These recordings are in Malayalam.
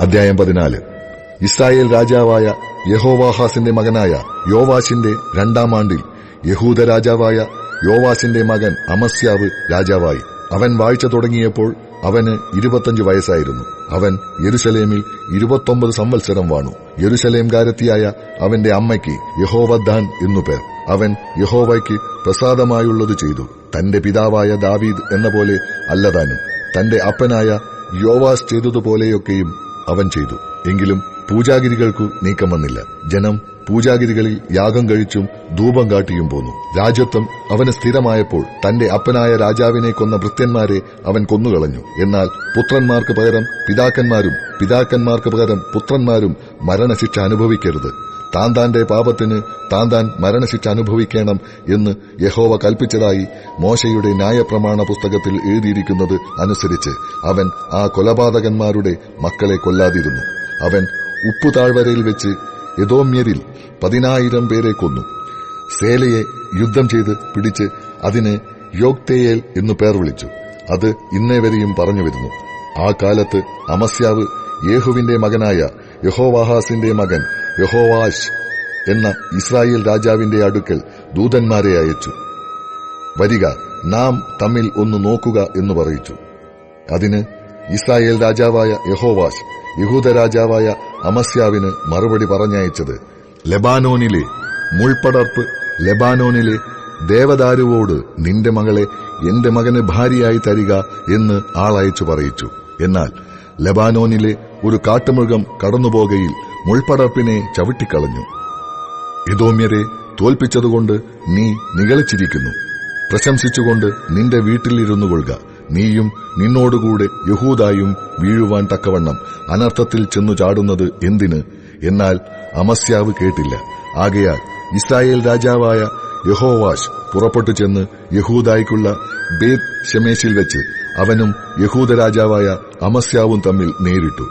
അധ്യായം 14. ഇസ്രായേൽ രാജാവായ യഹോവാഹാസിന്റെ മകനായ യോവാശിന്റെ 2-ാം ആണ്ടിൽ യഹൂദ രാജാവായ യോവാശിന്റെ മകൻ അമസ്യാവ് രാജാവായി. അവൻ വാഴ്ച തുടങ്ങിയപ്പോൾ അവന് 25 വയസ്സായിരുന്നു. അവൻ യെരുശലേമിൽ 29 സംവത്സരം വാണു. യെരുശലേംകാരത്തിയായ അവന്റെ അമ്മയ്ക്ക് യഹോവദ്ദാൻ എന്നു പേർ. അവൻ യഹോവയ്ക്ക് പ്രസാദമായുള്ളത് ചെയ്തു. തന്റെ പിതാവായ ദാവീദ് എന്ന പോലെ അല്ലതാനും തന്റെ അപ്പനായ യോവാസ് ചെയ്തതുപോലെയൊക്കെയും അവൻ ചെയ്തു. എങ്കിലും പൂജാഗിരികൾക്കു നീക്കം വന്നില്ല. ജനം പൂജാഗിരികളിൽ യാഗം കഴിച്ചും ധൂപം കാട്ടിയും പോന്നു. രാജ്യത്വം അവന് സ്ഥിരമായപ്പോൾ തന്റെ അപ്പനായ രാജാവിനെ കൊന്ന ഭൃത്യന്മാരെ അവൻ കൊന്നുകളഞ്ഞു. എന്നാൽ പുത്രന്മാർക്ക് പകരം പിതാക്കന്മാരും പിതാക്കന്മാർക്ക് പകരം പുത്രന്മാരും മരണശിക്ഷ അനുഭവിക്കരുത്. താന്താന്റെ പാപത്തിന് താന്താൻ മരണശിക്ഷ അനുഭവിക്കണം എന്ന് യഹോവ കൽപ്പിച്ചതായി മോശയുടെ ന്യായപ്രമാണ പുസ്തകത്തിൽ എഴുതിയിരിക്കുന്നത് അനുസരിച്ച് അവൻ ആ കൊലപാതകന്മാരുടെ മക്കളെ കൊല്ലാതിരുന്നു. അവൻ ഉപ്പുതാഴ്വരയിൽ വെച്ച് എദോമ്യരിൽ 10,000 പേരെ കൊന്നു. സേലയെ യുദ്ധം ചെയ്ത് പിടിച്ച് അതിന് യോക്തേയേൽ എന്നു പേർ വിളിച്ചു. അത് ഇന്നേവരെയും പറഞ്ഞുവരുന്നു. ആ കാലത്ത് അമസ്യാവ് യേഹുവിന്റെ മകനായ യഹോവാഹാസിന്റെ മകൻ യഹോവാശ് എന്ന ഇസ്രായേൽ രാജാവിന്റെ അടുക്കൽ ദൂതന്മാരെ അയച്ചു. വരിക, നാം തമ്മിൽ ഒന്ന് നോക്കുക എന്ന് പറയിച്ചു. അതിന് ഇസ്രായേൽ രാജാവായ യഹോവാശ് യഹൂദ രാജാവായ അമസ്യാവിന് മറുപടി പറഞ്ഞയച്ചത്, ലെബാനോനിലെ മുൾപടർപ്പ് ലെബാനോനിലെ ദേവദാരുവോട് നിന്റെ മകളെ എന്റെ മകന് ഭാര്യയായി തരിക എന്ന് ആളയച്ചു പറയിച്ചു. എന്നാൽ ലെബാനോനിലെ ഒരു കാട്ടുമൃഗം കടന്നുപോകയിൽ മുൾപടർപ്പിനെ ചവിട്ടിക്കളഞ്ഞു. എദോമ്യരെ തോൽപ്പിച്ചതുകൊണ്ട് നീ നിഗളിച്ചിരിക്കുന്നു. പ്രശംസിച്ചുകൊണ്ട് നിന്റെ വീട്ടിലിരുന്നു കൊള്ളുക. നീയും നിന്നോടുകൂടെ യഹൂദായും വീഴുവാൻ തക്കവണ്ണം അനർത്ഥത്തിൽ ചെന്നു ചാടുന്നത് എന്തിന്? എന്നാൽ അമസ്യാവ് കേട്ടില്ല. ആകയാൽ ഇസ്രായേൽ രാജാവായ യഹോവാശ് പുറപ്പെട്ടു ചെന്ന് യഹൂദായ്ക്കുള്ള ബേത് ശെമേശിൽ വെച്ച് അവനും യഹൂദ രാജാവായ അമസ്യാവും തമ്മിൽ നേരിട്ടു.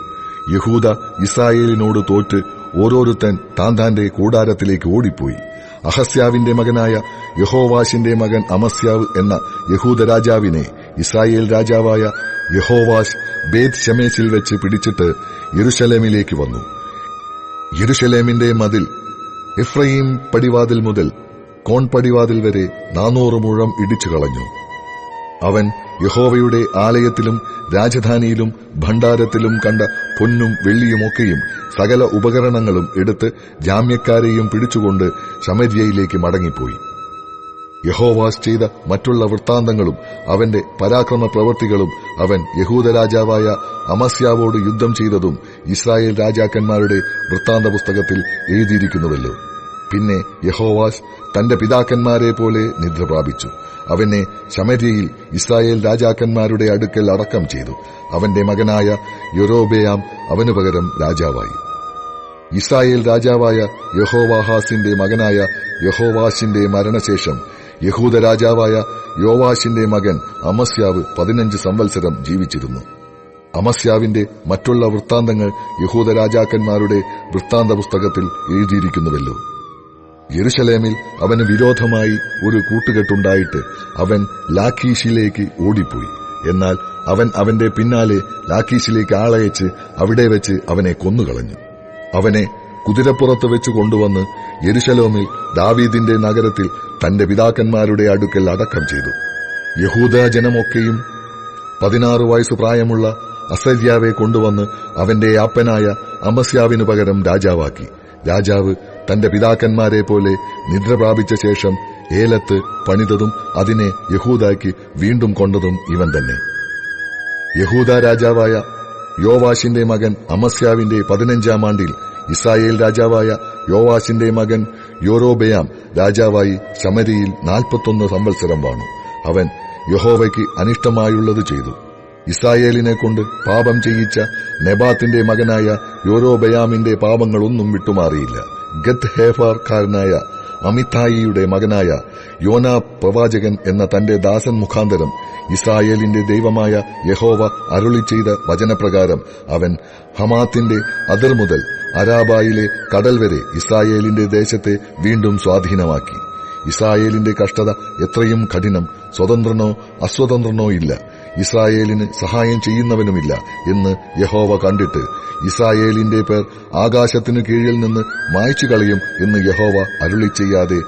യഹൂദ ഇസ്രായേലിനോട് തോറ്റ് ഓരോരുത്തൻ താന്താന്റെ കൂടാരത്തിലേക്ക് ഓടിപ്പോയി. അഹസ്യാവിന്റെ മകനായ യഹോവാശിന്റെ മകൻ അമസ്യാവ് എന്ന യഹൂദ രാജാവിനെ ഇസ്രായേൽ രാജാവായ യഹോവാശ് ബേത് ശെമേശിൽ വെച്ച് പിടിച്ചിട്ട് യെരുശലേമിലേക്ക് വന്നു. യെരുശലേമിന്റെ മതിൽ എഫ്രയീം പടിവാതിൽ മുതൽ കോൺപടിവാതിൽ വരെ 400 മുഴം ഇടിച്ചു കളഞ്ഞു. അവൻ യഹോവയുടെ ആലയത്തിലും രാജധാനിയിലും ഭണ്ഡാരത്തിലും കണ്ട പൊന്നും വെള്ളിയുമൊക്കെയും സകല ഉപകരണങ്ങളും എടുത്ത് ജാമ്യക്കാരെയും പിടിച്ചുകൊണ്ട് ശമര്യയിലേക്ക് മടങ്ങിപ്പോയി. യഹോവാസ് ചെയ്ത മറ്റുള്ള വൃത്താന്തങ്ങളും അവന്റെ പരാക്രമ പ്രവൃത്തികളും അവൻ യഹൂദ രാജാവായ അമസ്യാവോട് യുദ്ധം ചെയ്തതും ഇസ്രായേൽ രാജാക്കന്മാരുടെ വൃത്താന്ത പുസ്തകത്തിൽ എഴുതിയിരിക്കുന്നുവല്ലോ. പിന്നെ യഹോവാസ് തന്റെ പിതാക്കന്മാരെ പോലെ നിദ്ര പ്രാപിച്ചു. അവനെ ശമര്യയിൽ ഇസ്രായേൽ രാജാക്കന്മാരുടെ അടുക്കൽ അടക്കം ചെയ്തു. അവന്റെ മകനായ യൊരോബെയാം അവനു പകരം രാജാവായി. ഇസ്രായേൽ രാജാവായ യഹോവാഹാസിന്റെ മകനായ യഹോവാശിന്റെ മരണശേഷം യഹൂദ രാജാവായ യോവാശിന്റെ മകൻ അമസ്യാവ് 15 സംവത്സരം ജീവിച്ചിരുന്നു. അമസ്യാവിന്റെ മറ്റുള്ള വൃത്താന്തങ്ങൾ യഹൂദ രാജാക്കന്മാരുടെ വൃത്താന്ത പുസ്തകത്തിൽ എഴുതിയിരിക്കുന്നുവല്ലോ. യെരുശലേമിൽ അവന് വിരോധമായി ഒരു കൂട്ടുകെട്ടുണ്ടായിട്ട് അവൻ ലാഖീഷിലേക്ക് ഓടിപ്പോയി. എന്നാൽ അവൻ അവന്റെ പിന്നാലെ ലാഖീഷിലേക്ക് ആളയച്ച് അവിടെ വെച്ച് അവനെ കൊന്നുകളഞ്ഞു. അവനെ കുതിരപ്പുറത്ത് വെച്ച് കൊണ്ടുവന്ന് യെരുശലേമിൽ ദാവീദിന്റെ നഗരത്തിൽ തന്റെ പിതാക്കന്മാരുടെ അടുക്കൽ അടക്കം ചെയ്തു. യഹൂദ ജനമൊക്കെയും 16 വയസ്സ് പ്രായമുള്ള അസര്യാവെ കൊണ്ടുവന്ന് അവന്റെ അപ്പനായ അമസ്യാവിനു പകരം രാജാവാക്കി. രാജാവ് തന്റെ പിതാക്കന്മാരെ പോലെ നിദ്ര പ്രാപിച്ച ശേഷം ഏലത്ത് പണിതതും അതിനെ യഹൂദായ്ക്ക് വീണ്ടും കൊണ്ടതും ഇവൻ തന്നെ. യഹൂദ രാജാവായ യോവാശിന്റെ മകൻ അമസ്യാവിന്റെ 15-ാം ആണ്ടിൽ ഇസ്രായേൽ രാജാവായ യോവാശിന്റെ മകൻ യൊരോബെയാം രാജാവായി ശമര്യയിൽ 41 സംവത്സരം വാണു. അവൻ യഹോവയ്ക്ക് അനിഷ്ടമായുള്ളത് ചെയ്തു. ഇസ്രായേലിനെ കൊണ്ട് പാപം ചെയ്യിച്ച നെബാത്തിന്റെ മകനായ യൊരോബെയാമിന്റെ പാപങ്ങളൊന്നും വിട്ടുമാറിയില്ല. ഗത്ത് ഹേഫാർക്കാരനായ അമിത്തായിയുടെ മകനായ യോനാ പ്രവാചകൻ എന്ന തന്റെ ദാസൻ മുഖാന്തരം ഇസ്രായേലിന്റെ ദൈവമായ യഹോവ അരുളി ചെയ്ത വചനപ്രകാരം അവൻ ഹമാത്തിന്റെ അതിർ മുതൽ അരാബായിലെ കടൽ വരെ ഇസ്രായേലിന്റെ ദേശത്തെ വീണ്ടും സ്വാധീനമാക്കി. ഇസ്രായേലിന്റെ കഷ്ടത എത്രയും കഠിനം, സ്വതന്ത്രനോ അസ്വതന്ത്രനോ ഇല്ല. ഇസ്രായേലിന് സഹായം ചെയ്യുന്നവനുമില്ല എന്ന് യഹോവ കണ്ടിട്ട് ഇസ്രായേലിന്റെ പേർ ആകാശത്തിനു കീഴിൽ നിന്ന് മായ്ച്ചു കളയും എന്ന് യഹോവ അരുളിച്ചെയ്യാതെ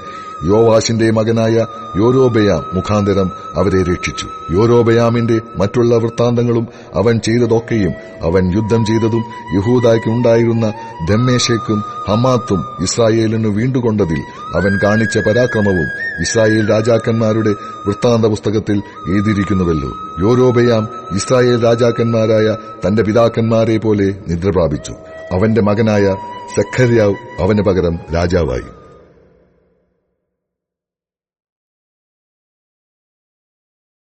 യോവാശിന്റെ മകനായ യൊരോബെയാം മുഖാന്തരം അവരെ രക്ഷിച്ചു. യൊരോബെയാമിന്റെ മറ്റുള്ള വൃത്താന്തങ്ങളും അവൻ ചെയ്തതൊക്കെയും, അവൻ യുദ്ധം ചെയ്തതും യഹൂദായ്ക്ക് ഉണ്ടായിരുന്ന ദമ്മേശേക്കും ഹമാത്തും ഇസ്രായേലിനു വീണ്ടുകൊണ്ടതിൽ അവൻ കാണിച്ച പരാക്രമവും ഇസ്രായേൽ രാജാക്കന്മാരുടെ വൃത്താന്ത പുസ്തകത്തിൽ എഴുതിയിരിക്കുന്നുവല്ലോ. യൊരോബെയാം ഇസ്രായേൽ രാജാക്കന്മാരായ തന്റെ പിതാക്കന്മാരെ പോലെ നിദ്ര പ്രാപിച്ചു. അവന്റെ മകനായ സെഖര്യാവ് അവന് പകരം രാജാവായി.